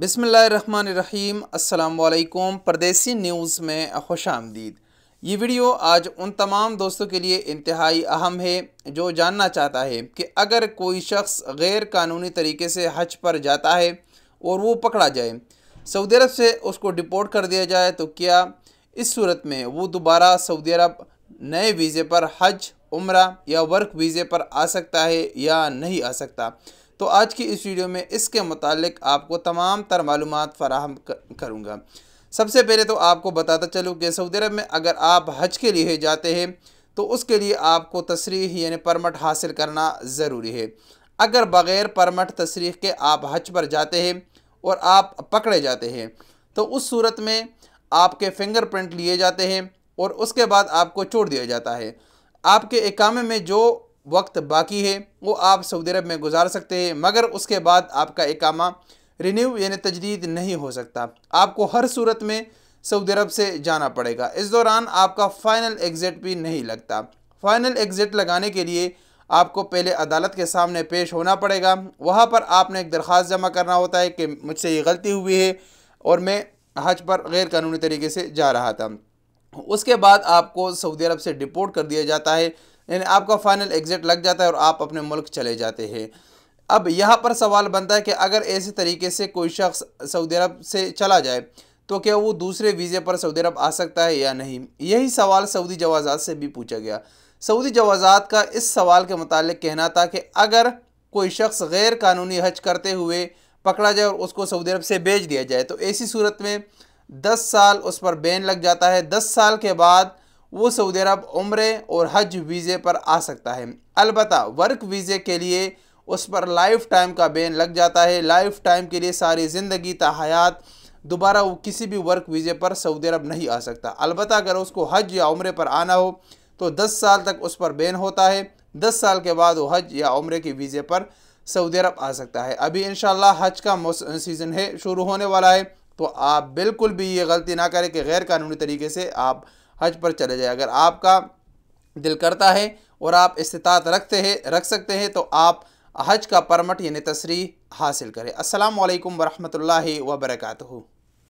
बिस्मिल्लाहिर्रहमानिर्रहीम। अस्सलाम वालेकुम। परदेसी न्यूज़ में खुश आमदीद। ये वीडियो आज उन तमाम दोस्तों के लिए इंतहाई अहम है जो जानना चाहता है कि अगर कोई शख्स गैर कानूनी तरीके से हज पर जाता है और वो पकड़ा जाए, सऊदी अरब से उसको डिपोर्ट कर दिया जाए, तो क्या इस सूरत में वो दोबारा सऊदी अरब नए वीज़े पर हज, उम्रा या वर्क वीज़े पर आ सकता है या नहीं आ सकता। तो आज की इस वीडियो में इसके मुतालिक आपको तमाम तर मालूमात फराहम करूँगा। सबसे पहले तो आपको बताता चलूँ कि सऊदी अरब में अगर आप हज के लिए जाते हैं तो उसके लिए आपको तसरीह यानी परमिट हासिल करना ज़रूरी है। अगर बग़ैर परमिट तसरीह के आप हज पर जाते हैं और आप पकड़े जाते हैं तो उस सूरत में आपके फिंगरप्रिंट लिए जाते हैं और उसके बाद आपको छोड़ दिया जाता है। आपके इकामे में जो वक्त बाकी है वो आप सऊदी अरब में गुजार सकते हैं, मगर उसके बाद आपका इकामा रिन्यू यानी तजदीद नहीं हो सकता। आपको हर सूरत में सऊदी अरब से जाना पड़ेगा। इस दौरान आपका फ़ाइनल एग्ज़िट भी नहीं लगता। फ़ाइनल एग्ज़िट लगाने के लिए आपको पहले अदालत के सामने पेश होना पड़ेगा। वहाँ पर आपने एक दरख्वास्त जमा करना होता है कि मुझसे ये गलती हुई है और मैं हज पर गैर कानूनी तरीके से जा रहा था। उसके बाद आपको सऊदी अरब से डिपोर्ट कर दिया जाता है, यानी आपका फ़ाइनल एग्ज़िट लग जाता है और आप अपने मुल्क चले जाते हैं। अब यहाँ पर सवाल बनता है कि अगर ऐसे तरीके से कोई शख्स सऊदी अरब से चला जाए तो क्या वो दूसरे वीज़े पर सऊदी अरब आ सकता है या नहीं। यही सवाल सऊदी जवाज़ात से भी पूछा गया। सऊदी जवाज़ात का इस सवाल के मुतालिक कहना था कि अगर कोई शख्स गैर कानूनी हज करते हुए पकड़ा जाए और उसको सऊदी अरब से भेज दिया जाए तो ऐसी सूरत में 10 साल उस पर बैन लग जाता है। 10 साल के बाद वो सऊदी अरब उम्रे और हज वीज़े पर आ सकता है। अलबत्ता वर्क वीज़े के लिए उस पर लाइफ टाइम का बैन लग जाता है। लाइफ टाइम के लिए सारी ज़िंदगी ताहयात दोबारा वो किसी भी वर्क वीज़े पर सऊदी अरब नहीं आ सकता। अलबत्ता अगर उसको हज या उम्रे पर आना हो तो 10 साल तक उस पर बैन होता है। 10 साल के बाद वो हज या उम्रे के वीज़े पर सऊदी अरब आ सकता है। अभी इंशाअल्लाह हज का सीज़न है, शुरू होने वाला है, तो आप बिल्कुल भी ये गलती ना करें कि गैर कानूनी तरीके से आप हज पर चले जाए। अगर आपका दिल करता है और आप इस्तिताअत रख सकते हैं तो आप हज का परमिट यानी तसरीह हासिल करें। अस्सलाम वालेकुम वरहमतुल्लाहि वबरकातुहू।